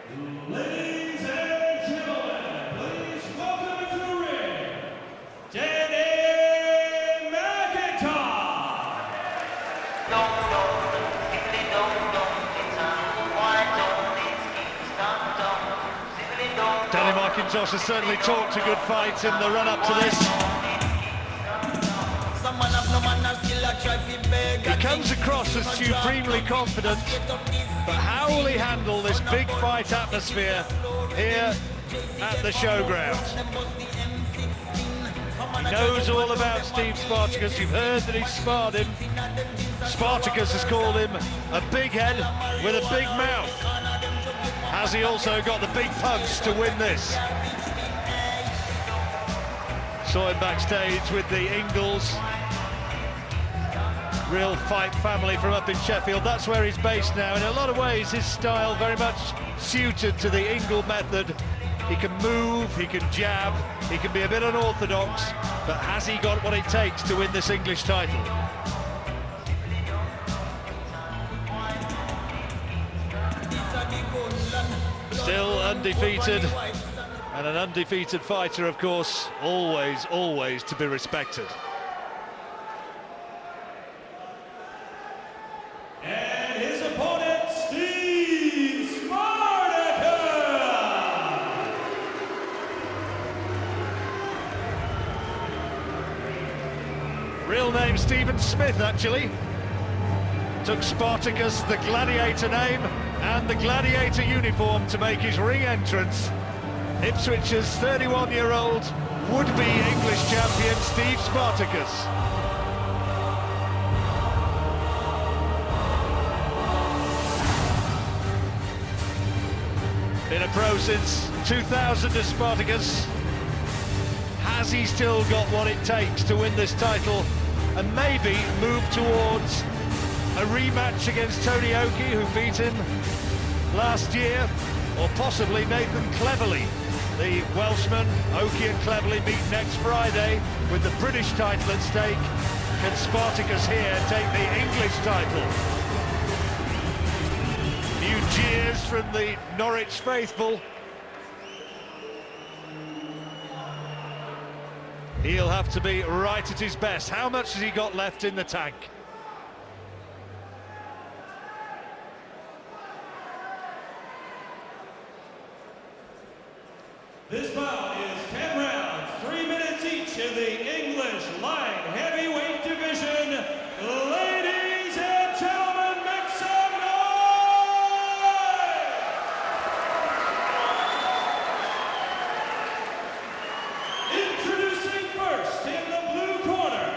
Ladies and gentlemen, please welcome to the ring, Danny Macintosh. Danny Macintosh has certainly talked a good fight in the run-up to this. He comes across as supremely confident, but how will he handle this big fight atmosphere here at the Showground? He knows all about Steve Spartacus. You've heard that he's sparred him. Spartacus has called him a big head with a big mouth. Has he also got the big punch to win this? Saw him backstage with the Ingalls. Real fight family from up in Sheffield. That's where he's based now. In a lot of ways, his style very much suited to the Ingle method. He can move, he can jab, he can be a bit unorthodox, but has he got what it takes to win this English title? Still undefeated, and an undefeated fighter, of course, always to be respected. And his opponent, Steve Spartacus. Real name Stephen Smith, actually. Took Spartacus, the gladiator name, and the gladiator uniform to make his ring entrance. Ipswich's 31-year-old would-be English champion, Steve Spartacus. Been a pro since 2000 to Spartacus. Has he still got what it takes to win this title and maybe move towards a rematch against Tony Oki, who beat him last year, or possibly Nathan Cleverly? The Welshman, Oki and Cleverly meet next Friday with the British title at stake. Can Spartacus here take the English title? New jeers from the Norwich faithful. He'll have to be right at his best. How much has he got left in the tank? This bout is 10 rounds, 3 minutes each in the English light heavyweight division. Ladies and gentlemen, make some noise! Introducing first in the blue corner.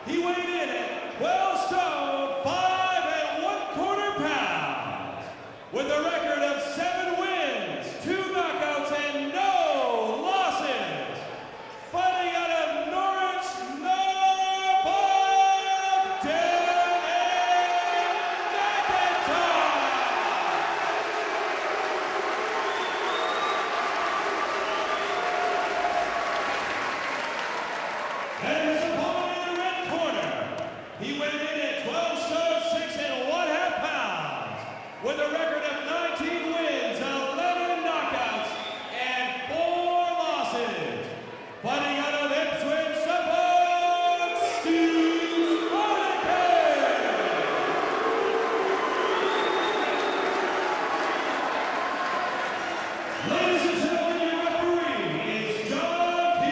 He weighed in at 12 stone, 5 1/4 pounds, with a record of 7 wins, 2 knockouts, and no losses. Fighting out of Norwich, Norfolk, Danny Macintosh. And his opponent in the red corner, he went in at 12 stone, 6 1/2 pounds, with a record of 19 wins, 11 knockouts, and 4 losses. Fighting out of Ipswich, Suffolk, Steve Spartacus. Ladies and gentlemen, your referee is John P.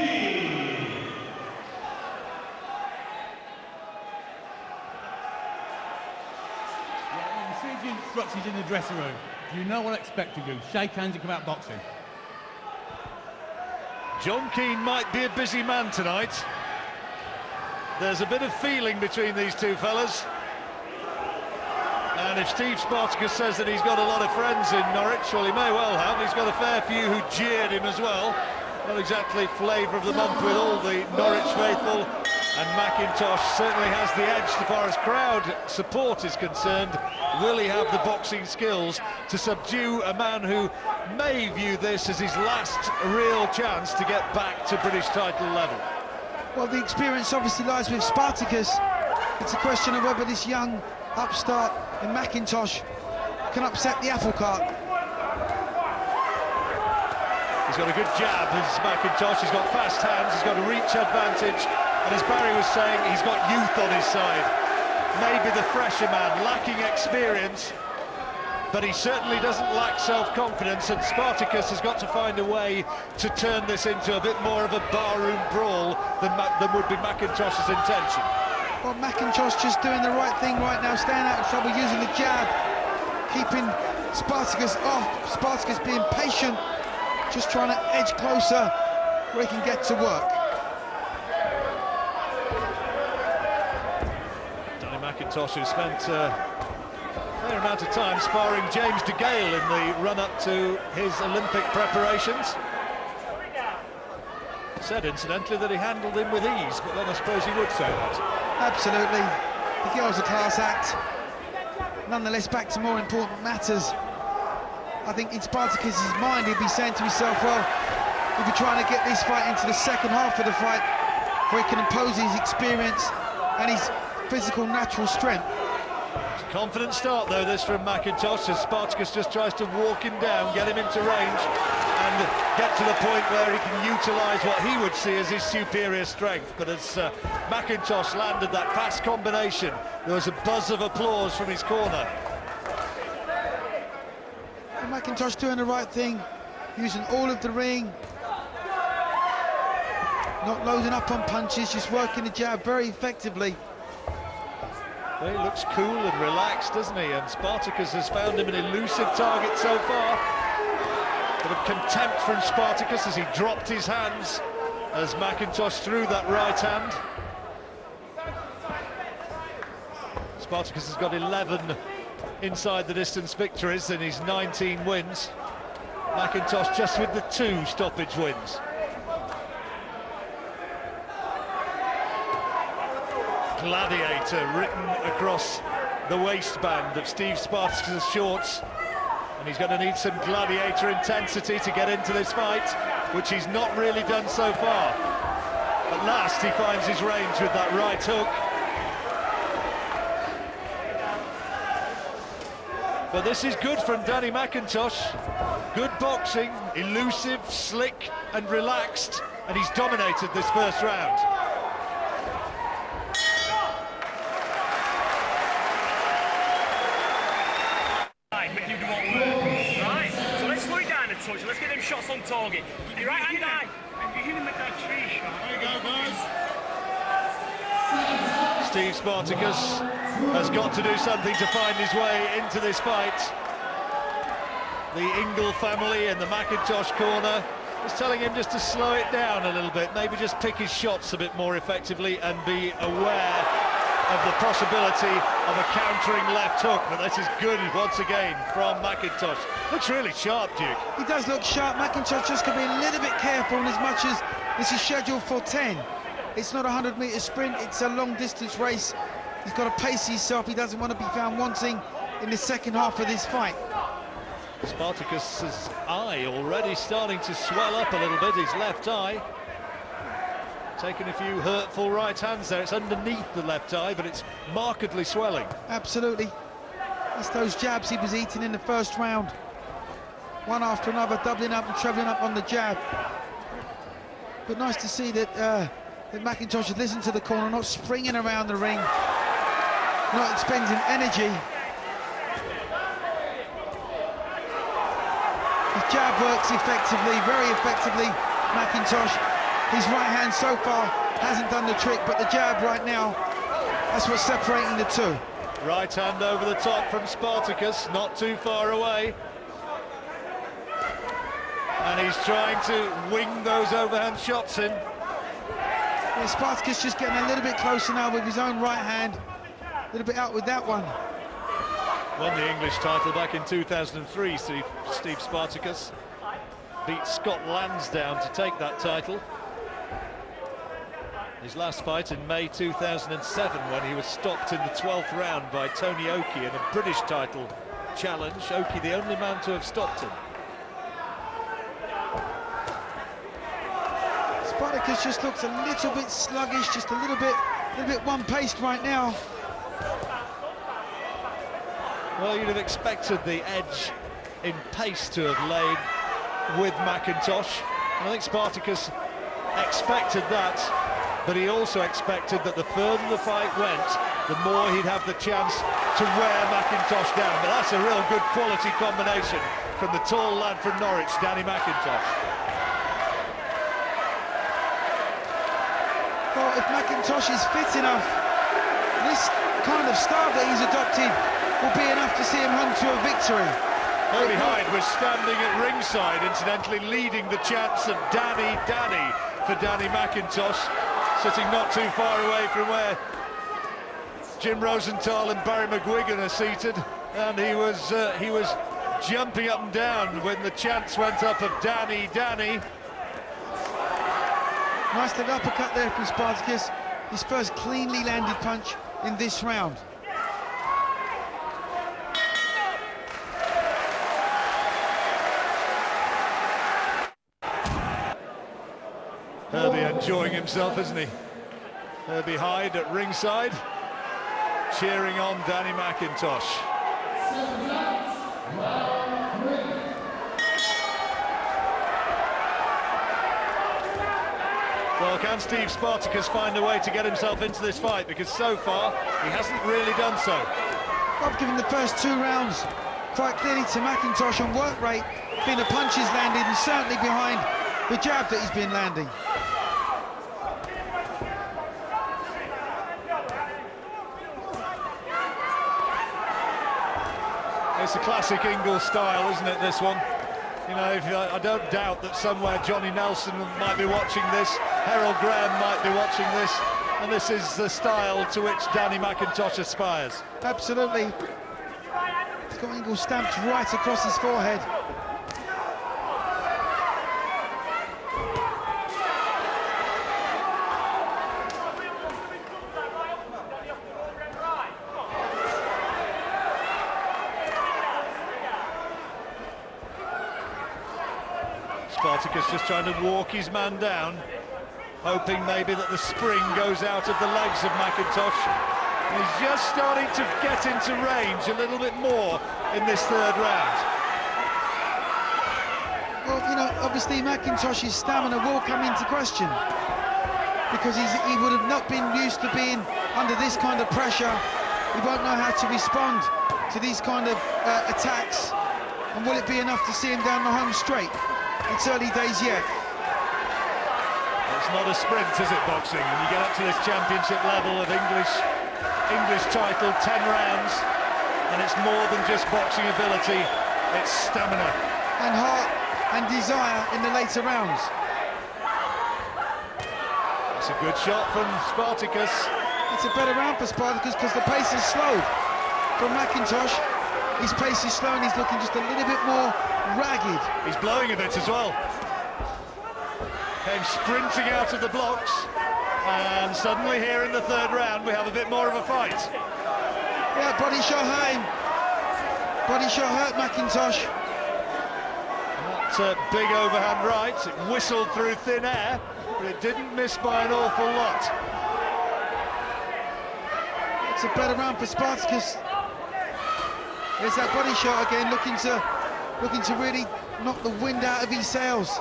When you see the instructions in the dressing room, you know what I expect of you. Shake hands and come out boxing. John Keane might be a busy man tonight. There's a bit of feeling between these two fellas. And if Steve Spartacus says that he's got a lot of friends in Norwich, well, he may well have. He's got a fair few who jeered him as well. Not exactly flavour of the month with all the Norwich faithful. And Macintosh certainly has the edge so far as crowd support is concerned. Will he have the boxing skills to subdue a man who may view this as his last real chance to get back to British title level? Well, the experience obviously lies with Spartacus. It's a question of whether this young upstart in Macintosh can upset the apple cart. He's got a good jab, as Macintosh. He's got fast hands, he's got a reach advantage, and as Barry was saying, he's got youth on his side. Maybe the fresher man, lacking experience, but he certainly doesn't lack self-confidence, and Spartacus has got to find a way to turn this into a bit more of a barroom brawl than would be Macintosh's intention. Well, Macintosh just doing the right thing right now, staying out of trouble, using the jab, keeping Spartacus off. Spartacus being patient, just trying to edge closer where he can get to work. Danny Macintosh, who spent a fair amount of time sparring James de Gale in the run-up to his Olympic preparations. Said, incidentally, that he handled him with ease, but then I suppose he would say that. Absolutely. De Gale's a class act. Nonetheless, back to more important matters. I think in Spartacus's mind, he'd be saying to himself, well, he'll be trying to get this fight into the second half of the fight, where he can impose his experience and his physical natural strength. Confident start, though, this from Macintosh, as Spartacus just tries to walk him down, get him into range, and get to the point where he can utilise what he would see as his superior strength. But as Macintosh landed that fast combination, there was a buzz of applause from his corner. And Macintosh doing the right thing, using all of the ring, not loading up on punches, just working the jab very effectively. Well, he looks cool and relaxed, doesn't he? And Spartacus has found him an elusive target so far. Bit of contempt from Spartacus as he dropped his hands as Macintosh threw that right hand. Spartacus has got 11 inside the distance victories in his 19 wins. Macintosh just with the 2 stoppage wins. Gladiator written across the waistband of Steve Spartacus' shorts, and he's going to need some gladiator intensity to get into this fight, which he's not really done so far. At last he finds his range with that right hook. But this is good from Danny Macintosh. Good boxing, elusive, slick and relaxed, and he's dominated this first round. Right, so let's slow it down a touch, let's get them shots on target. Keep your right hand high. And you hit him with that tree shot. There you go, guys. Steve Spartacus has got to do something to find his way into this fight. The Ingle family in the Macintosh corner is telling him just to slow it down a little bit, maybe just pick his shots a bit more effectively and be aware of the possibility of a countering left hook. But this is good once again from Macintosh. Looks really sharp, Duke. He does look sharp. Macintosh just going to be a little bit careful, in as much as this is scheduled for 10. It's not a 100-metre sprint, it's a long-distance race. He's got to pace himself. He doesn't want to be found wanting in the second half of this fight. Spartacus's eye already starting to swell up a little bit, his left eye. Taking a few hurtful right hands there. It's underneath the left eye, but it's markedly swelling. Absolutely. It's those jabs he was eating in the first round. One after another, doubling up and trebling up on the jab. But nice to see that, that Macintosh had listened to the corner, not springing around the ring, not expending energy. His jab works effectively, very effectively, Macintosh. His right hand so far hasn't done the trick, but the jab right now, that's what's separating the two. Right hand over the top from Spartacus, not too far away. And he's trying to wing those overhand shots in. Yeah, Spartacus just getting a little bit closer now with his own right hand. A little bit out with that one. Won the English title back in 2003, Steve Spartacus. Beat Scott Lansdowne to take that title. His last fight in May 2007, when he was stopped in the 12th round by Tony Oki in a British title challenge. Oki the only man to have stopped him. Spartacus just looks a little bit sluggish, just a little bit one-paced right now. Well, you'd have expected the edge in pace to have laid with Macintosh. And I think Spartacus expected that, but he also expected that the further the fight went, the more he'd have the chance to wear Macintosh down. But that's a real good quality combination from the tall lad from Norwich, Danny Macintosh. Well, if Macintosh is fit enough, this kind of style that he's adopted will be enough to see him home to a victory. Herbie Hyde was standing at ringside, incidentally leading the chants of Danny, Danny for Danny Macintosh, sitting not too far away from where Jim Rosenthal and Barry McGuigan are seated, and he was jumping up and down when the chants went up of Danny, Danny. Nice little uppercut there from Spartacus. His first cleanly landed punch in this round. Herbie enjoying himself, isn't he? Herbie Hyde at ringside, cheering on Danny Macintosh. Well, can Steve Spartacus find a way to get himself into this fight? Because so far, he hasn't really done so. I've given the first 2 rounds quite clearly to Macintosh on work rate, being the punches landed and certainly behind the jab that he's been landing. It's a classic Ingle style, isn't it, this one? You know, I don't doubt that somewhere Johnny Nelson might be watching this, Harold Graham might be watching this, and this is the style to which Danny Macintosh aspires. Absolutely. He's got Ingle stamped right across his forehead. Spartacus just trying to walk his man down, hoping maybe that the spring goes out of the legs of Macintosh. He's just starting to get into range a little bit more in this 3rd round. Well, you know, obviously Macintosh's stamina will come into question because he would have not been used to being under this kind of pressure. He won't know how to respond to these kind of attacks. And will it be enough to see him down the home straight? It's early days yet. It's not a sprint, is it, boxing? And you get up to this championship level of English title, 10 rounds, and it's more than just boxing ability, it's stamina. And heart and desire in the later rounds. That's a good shot from Spartacus. It's a better round for Spartacus because the pace is slowed. From Macintosh, his pace is slow and he's looking just a little bit more ragged. He's blowing a bit as well. Came sprinting out of the blocks, and suddenly here in the 3rd round we have a bit more of a fight. Yeah, body shot hurt him. Body shot hurt Macintosh. That big overhand right, it whistled through thin air, but it didn't miss by an awful lot. It's a better round for Spartacus. There's that body shot again, looking to really knock the wind out of his sails.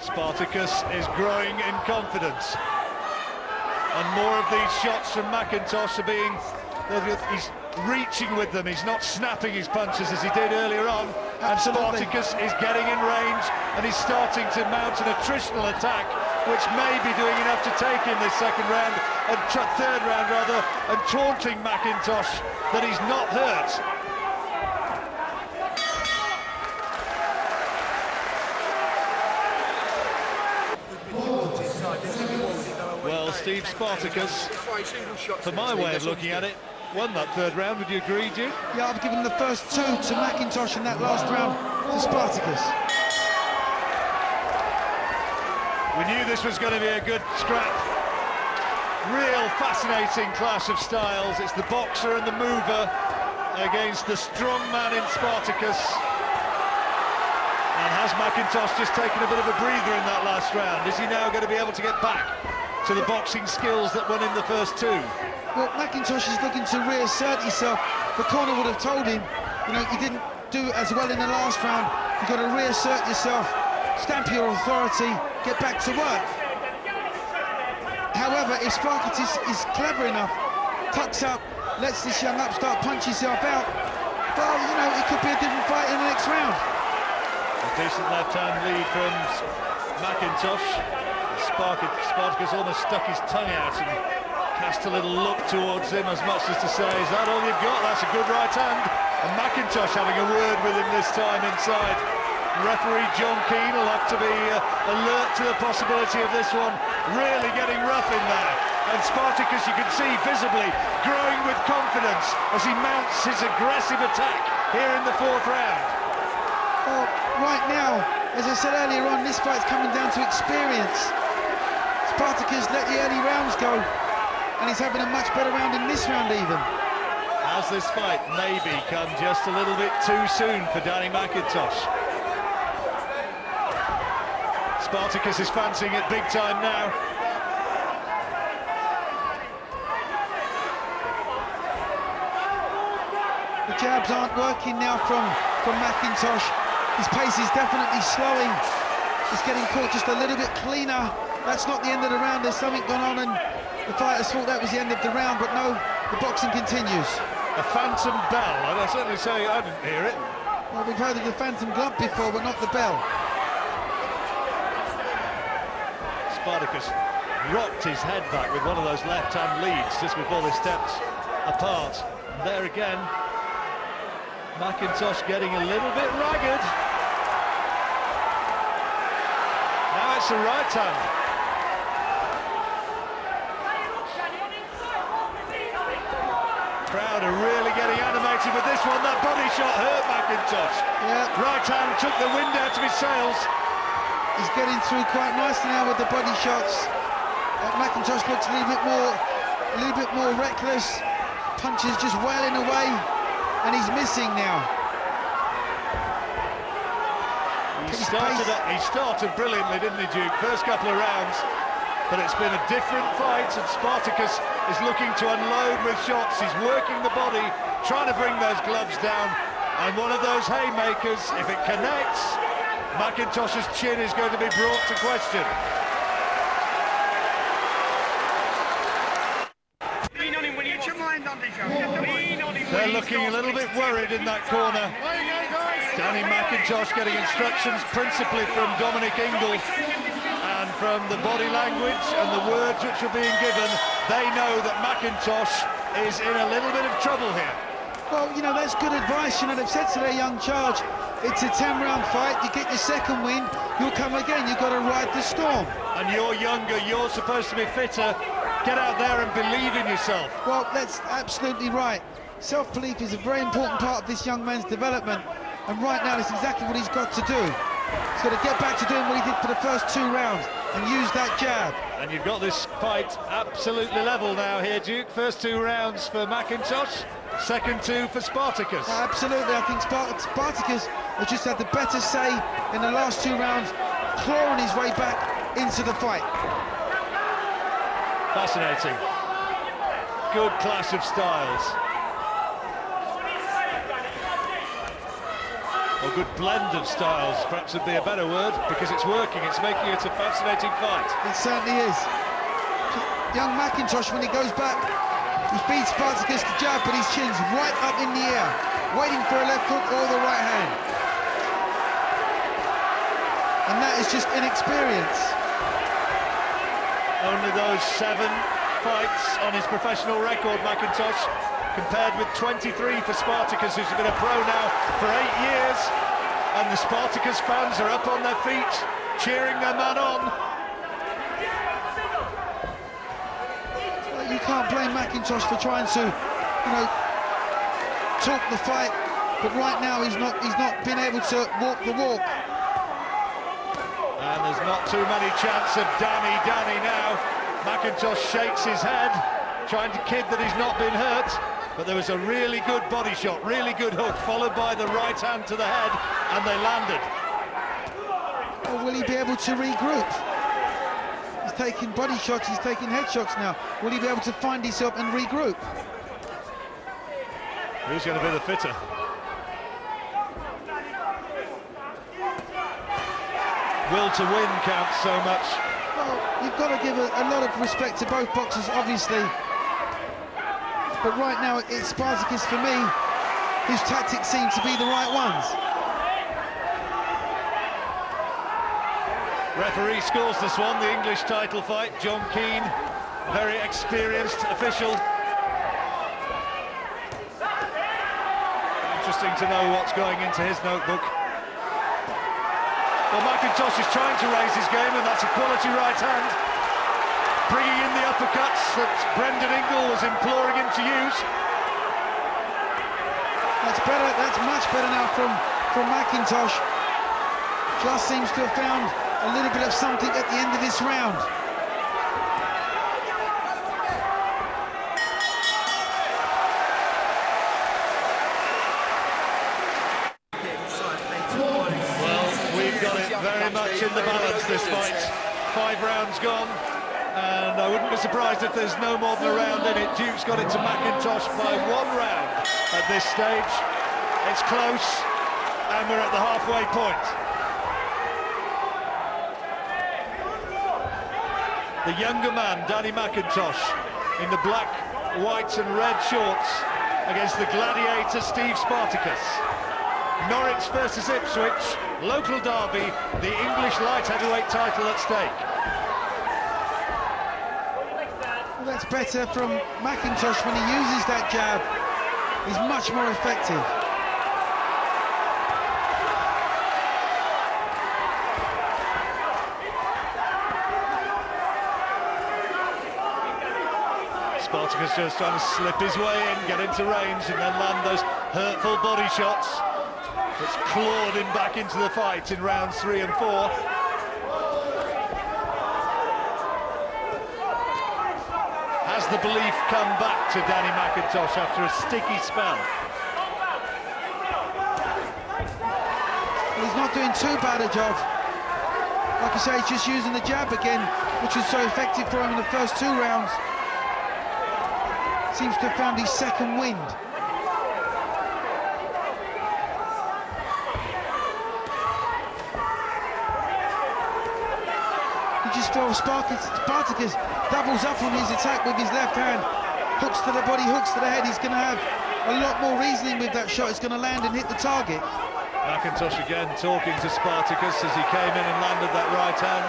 Spartacus is growing in confidence, and more of these shots from Macintosh are being, he's reaching with them, he's not snapping his punches as he did earlier on. Absolutely. And Spartacus is getting in range and he's starting to mount an attritional attack, which may be doing enough to take in this 2nd round, and 3rd round rather, and taunting Macintosh that he's not hurt. Well, Steve Spartacus, for my way of looking at it, won that 3rd round. Would you agree, Jim? Yeah, I've given the first 2 to Macintosh in that last round to Spartacus. We knew this was going to be a good scrap. Real fascinating clash of styles. It's the boxer and the mover against the strong man in Spartacus. And has Macintosh just taken a bit of a breather in that last round? Is he now going to be able to get back to the boxing skills that won in the first 2? Well, Macintosh is looking to reassert himself. The corner would have told him, you know, he didn't do as well in the last round. You've got to reassert yourself, stamp your authority, get back to work. However, if Spartacus is clever enough, tucks up, lets this young upstart punch himself out, well, you know, it could be a different fight in the next round. A decent left-hand lead from Macintosh. Spartacus almost stuck his tongue out and cast a little look towards him, as much as to say, is that all you've got? That's a good right hand. And Macintosh having a word with him this time inside. Referee John Keane will have to be alert to the possibility of this one really getting rough in there. And Spartacus, you can see visibly growing with confidence as he mounts his aggressive attack here in the fourth round. Well, right now, as I said earlier on, this fight's coming down to experience. Spartacus let the early rounds go, and he's having a much better round in this round even. Has this fight maybe come just a little bit too soon for Danny Macintosh? Spartacus is fancying it big time now. The jabs aren't working now from Macintosh. His pace is definitely slowing. He's getting caught just a little bit cleaner. That's not the end of the round. There's something gone on, and the fighters thought that was the end of the round, but no, the boxing continues. A phantom bell, and I certainly say I didn't hear it. Well, we've heard of the phantom glove before, but not the bell. Spartacus rocked his head back with one of those left-hand leads just before they stepped apart. And there again, Macintosh getting a little bit ragged. Now it's a right hand. Crowd are really getting animated with this one. That body shot hurt Macintosh. Yeah. Right hand took the wind out of his sails. He's getting through quite nicely now with the body shots. Macintosh looks a little bit more reckless. Punches just wailing away, and he's missing now. He started brilliantly, didn't he, Duke? First couple of rounds, but it's been a different fight, and Spartacus is looking to unload with shots. He's working the body, trying to bring those gloves down, and one of those haymakers, if it connects, Macintosh's chin is going to be brought to question. They're looking a little bit worried in that corner. Danny Macintosh getting instructions principally from Dominic Ingle, and from the body language and the words which are being given, they know that Macintosh is in a little bit of trouble here. Well, you know, that's good advice. You know, they've said to their young charge, it's a 10-round fight, you get your second win, you'll come again, you've got to ride the storm. And you're younger, you're supposed to be fitter. Get out there and believe in yourself. Well, that's absolutely right. Self-belief is a very important part of this young man's development, and right now that's exactly what he's got to do. He's got to get back to doing what he did for the first 2 rounds and use that jab. And you've got this fight absolutely level now here, Duke. First 2 rounds for Macintosh, second 2 for Spartacus. Absolutely, I think Spartacus has just had the better say in the last 2 rounds, clawing his way back into the fight. Fascinating. Good clash of styles. Or good blend of styles, perhaps would be a better word, because it's working, it's making it a fascinating fight. It certainly is. Young Macintosh, when he goes back, he feeds Spartacus the jab, but his chin's right up in the air, waiting for a left hook or the right hand. And that is just inexperience. Only those 7 fights on his professional record, Macintosh, compared with 23 for Spartacus, who's been a pro now for 8 years. And the Spartacus fans are up on their feet, cheering their man on. Well, you can't blame Macintosh for trying to, you know, talk the fight, but right now he's not been able to walk the walk. And there's not too many chance of Danny now. Macintosh shakes his head, trying to kid that he's not been hurt. But there was a really good body shot, really good hook, followed by the right hand to the head, and they landed. Or will he be able to regroup? He's taking body shots, he's taking head shots now. Will he be able to find himself and regroup? Who's going to be the fitter? will to win counts so much. Well, you've got to give a lot of respect to both boxers, obviously. But right now, it's Spartacus, for me, whose tactics seem to be the right ones. Referee scores this one, the English title fight. John Keane, very experienced official. Interesting to know what's going into his notebook. Well, Macintosh is trying to raise his game, and that's a quality right hand. Bringing in the uppercuts that Brendan Ingle was imploring him to use. That's better, that's much better now from Macintosh. Just seems to have found a little bit of something at the end of this round. Very much in the balance, this fight. 5 rounds gone, and I wouldn't be surprised if there's no more than a round in it. Duke's got it to Macintosh by 1 round at this stage. It's close, and we're at the halfway point. The younger man, Danny Macintosh, in the black, white and red shorts against the gladiator Steve Spartacus. Norwich versus Ipswich, local derby, the English light heavyweight title at stake. Well, that's better from Macintosh when he uses that jab. He's much more effective. Spartacus just trying to slip his way in, get into range and then land those hurtful body shots. It's clawed him back into the fight in rounds 3 and 4. Has the belief come back to Danny Macintosh after a sticky spell? Well, he's not doing too bad a job. Like I say, he's just using the jab again, which was so effective for him in the first 2 rounds. Seems to have found his second wind. Just feel Spartacus doubles up on his attack with his left hand, hooks to the body, hooks to the head. He's going to have a lot more reasoning with that shot. It's going to land and hit the target. Macintosh again talking to Spartacus as he came in and landed that right hand.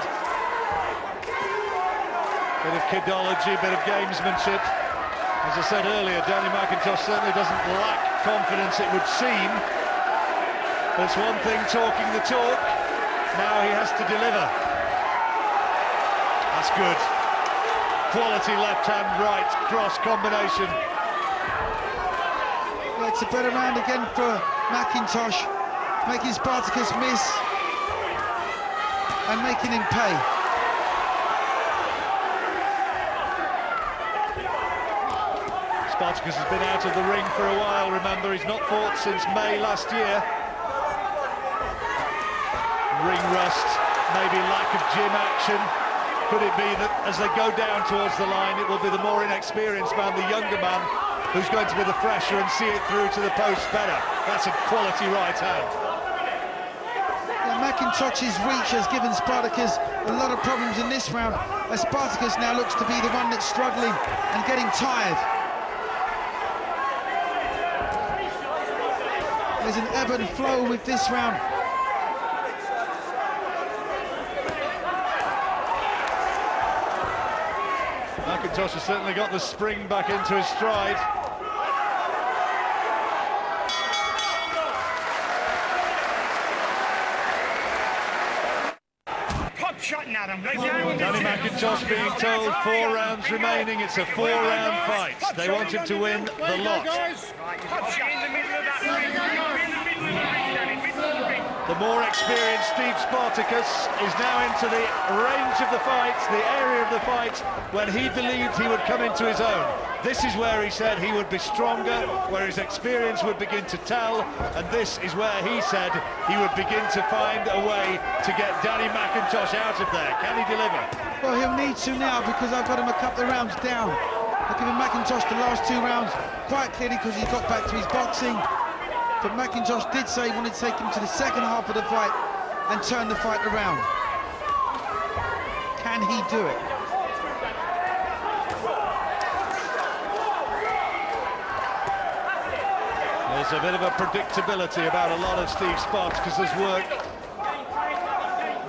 Bit of kidology, bit of gamesmanship. As I said earlier, Danny Macintosh certainly doesn't lack confidence, it would seem. But it's one thing talking the talk, now he has to deliver. That's good. Quality left hand, right, cross combination. Well, it's a better round again for Macintosh, making Spartacus miss and making him pay. Spartacus has been out of the ring for a while, remember, he's not fought since May last year. Ring rust, maybe lack of gym action. Could it be that as they go down towards the line, it will be the more inexperienced man, the younger man, who's going to be the fresher and see it through to the post better? That's a quality right hand. Yeah, Macintosh's reach has given Spartacus a lot of problems in this round, as Spartacus now looks to be the one that's struggling and getting tired. There's an ebb and flow with this round. Macintosh has certainly got the spring back into his stride. Pop shot now, Danny Macintosh being told 4 rounds remaining. It's a 4-round fight. They want him to win the lot. Pop shot in the middle of that ring. In the middle of the ring, Danny, middle of the ring. The more experienced Steve Spartacus is now into the range of the fight, the area of the fight, when he believed he would come into his own. This is where he said he would be stronger, where his experience would begin to tell, and this is where he said he would begin to find a way to get Danny Macintosh out of there. Can he deliver? Well, he'll need to now, because I've got him a couple of rounds down. I've given Macintosh the last 2 rounds quite clearly because he got back to his boxing. But Macintosh did say he wanted to take him to the second half of the fight and turn the fight around. Can he do it? There's a bit of a predictability about a lot of Steve Spartacus's work.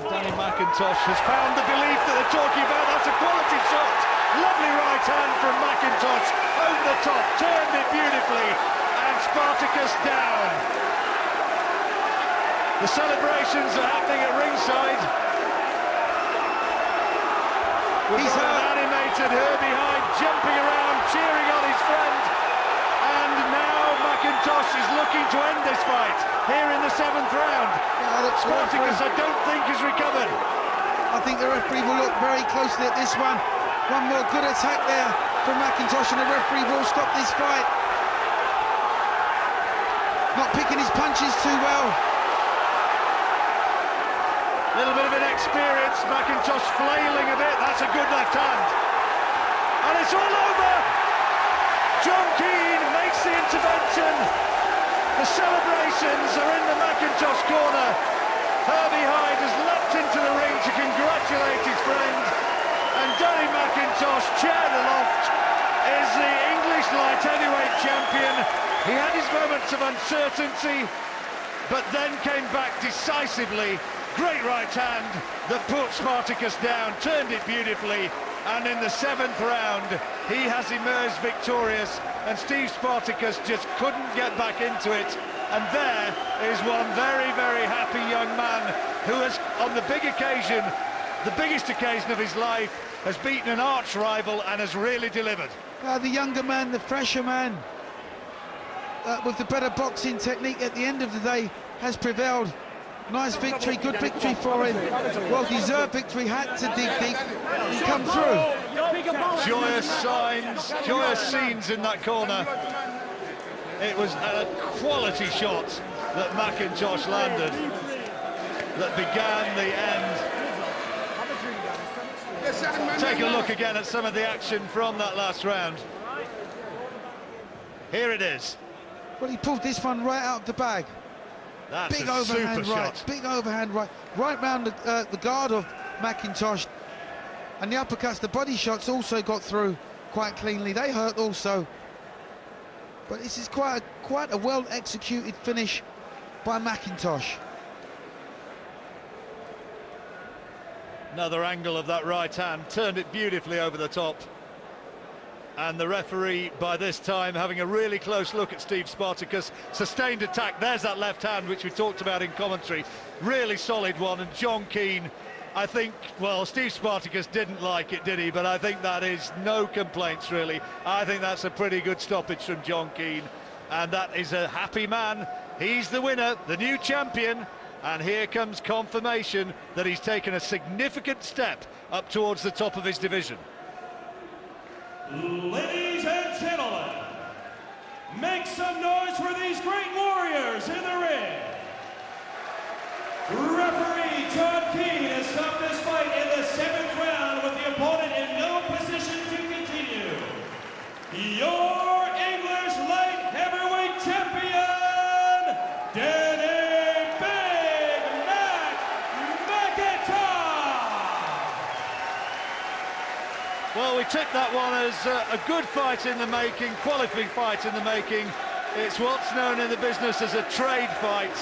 Danny Macintosh has found the belief that they're talking about. That's a quality shot. Lovely right hand from Macintosh over the top, turned it beautifully, and Spartacus down. The celebrations are happening at ringside. We've got an animated Herbie Hyde jumping around, cheering on his friend, and now Macintosh is looking to end this fight here in the 7th round. Spartacus, I don't think, has recovered. I think the referee will look very closely at this one. One more good attack there from Macintosh, and the referee will stop this fight. Not picking his punches too well. A little bit of inexperience, Macintosh flailing a bit. That's a good left hand. And it's all over. John Keane makes the intervention. The celebrations are in the Macintosh corner. Herbie Hyde has leapt into the ring to congratulate his friend. And Danny Macintosh, chaired aloft, is the English light heavyweight champion. He had his moments of uncertainty, but then came back decisively. Great right hand that put Spartacus down, turned it beautifully, and in the 7th round he has emerged victorious, and Steve Spartacus just couldn't get back into it. And there is one very, very happy young man who has, on the big occasion, the biggest occasion of his life, has beaten an arch rival and has really delivered. The younger man, the fresher man, with the better boxing technique at the end of the day, has prevailed. Nice victory, good victory for him. Well-deserved victory, had to dig deep and come through. Joyous signs, joyous scenes in that corner. It was a quality shot that Macintosh landed that began the end. Take a look again at some of the action from that last round. Here it is. Well, he pulled this one right out of the bag. That's big a overhand super right, shot. big overhand right round the guard of Macintosh, and the uppercuts, the body shots also got through quite cleanly. They hurt also, but this is quite a well-executed finish by Macintosh. Another angle of that right hand, turned it beautifully over the top. And the referee, by this time, having a really close look at Steve Spartacus. Sustained attack, there's that left hand which we talked about in commentary. Really solid one, and John Keane, I think, well, Steve Spartacus didn't like it, did he? But I think that is no complaints, really. I think that's a pretty good stoppage from John Keane. And that is a happy man. He's the winner, the new champion. And here comes confirmation that he's taken a significant step up towards the top of his division. Ladies and gentlemen, make some noise for these great warriors in the ring. Referee John Keane has stopped this fight in the 7th round with the opponent in no position to continue. Your English light heavyweight champion, Danny Big Mac Macintosh. Well, we took that one as a good fight in the making, qualifying fight in the making. It's what's known in the business as a trade fight.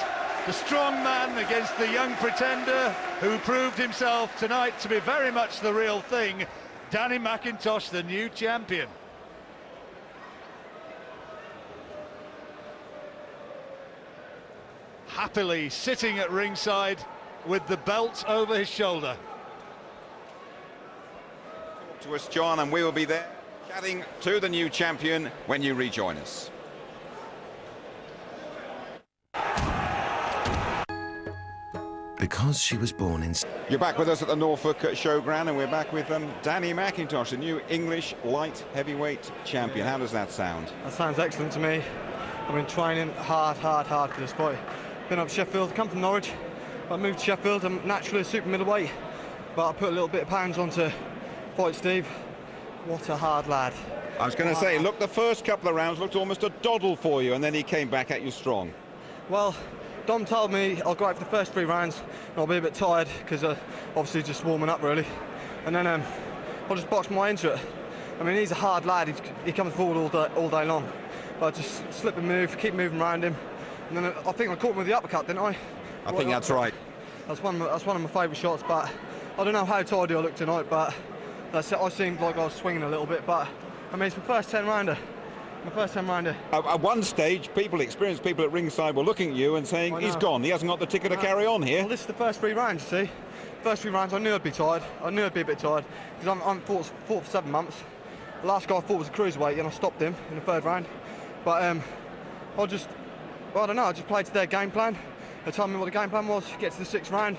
The strong man against the young pretender who proved himself tonight to be very much the real thing. Danny Macintosh, the new champion. Happily sitting at ringside with the belt over his shoulder. To us, John, and we will be there chatting to the new champion when you rejoin us. Because she was born in... You're back with us at the Norfolk Showground, and we're back with Danny Macintosh, the new English light heavyweight champion. How does that sound? That sounds excellent to me. I've been training hard for this fight. Been up Sheffield, come from Norwich. I moved to Sheffield. I'm naturally a super middleweight, but I put a little bit of pounds on to fight Steve. What a hard lad. I was going to say, look, the first couple of rounds looked almost a doddle for you, and then he came back at you strong. Well, Dom told me I'll go out for the first 3 rounds and I'll be a bit tired because obviously just warming up really. and then I just boxed my way into it. I mean, he's a hard lad. He comes forward all day long, but I just slip and move, keep moving around him, and then I think I caught him with the uppercut, didn't I? I think that's right. That's one of my favourite shots. But I don't know how tidy I look tonight, but I seemed like I was swinging a little bit. But I mean, it's my first 10-rounder. At one stage, experienced people at ringside were looking at you and saying, he's gone, he hasn't got the ticket to carry on here. Well, this is the first 3 rounds, you see. First 3 rounds, I knew I'd be tired. I knew I'd be a bit tired, because I'm fought for 7 months. The last guy I fought was a cruiserweight, and I stopped him in the 3rd round. But I don't know, I just played to their game plan. They told me what the game plan was, get to the 6th round,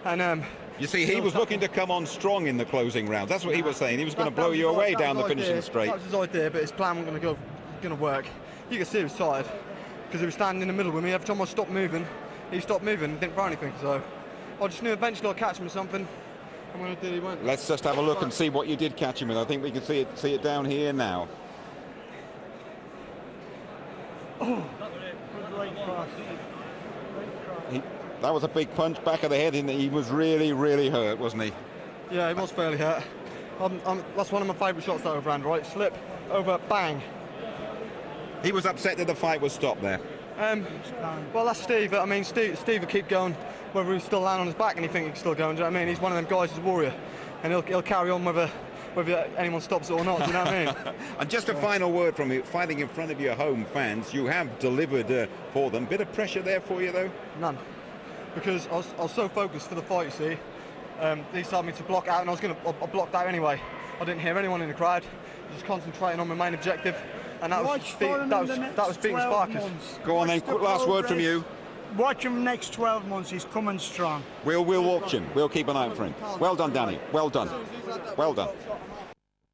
and you see, he was looking to come on strong in the closing rounds. That's what he was saying. He was going to blow you away down the finishing straight. That was his idea, but his plan wasn't going to work. You could see he was tired, because he was standing in the middle with me. Every time I stopped moving, he stopped moving and didn't throw anything. So I just knew eventually I'd catch him with something. And when I did, he went. Let's just have a look and see what you did catch him with. I think we can see it down here now. That was a big punch back of the head, and he was really, really hurt, wasn't he? Yeah, he was fairly hurt. That's one of my favourite shots that overhand, right? Slip, over, bang. He was upset that the fight was stopped there. Well, that's Steve. I mean, Steve will keep going, whether he's still laying on his back and he thinks he's still going. Do you know what I mean? He's one of them guys who's a warrior, and he'll carry on whether anyone stops it or not. Do you know what I mean? And just a final word from you, fighting in front of your home fans, you have delivered for them. Bit of pressure there for you, though? None. Because I was so focused for the fight, you see. They told me to block out, and I blocked out anyway. I didn't hear anyone in the crowd. Just concentrating on my main objective, and that was beating Spartacus. Go on then, last word from you. Watch him next 12 months. He's coming strong. We'll watch him. We'll keep an eye out for him. Well done, Danny. Well done. Well done.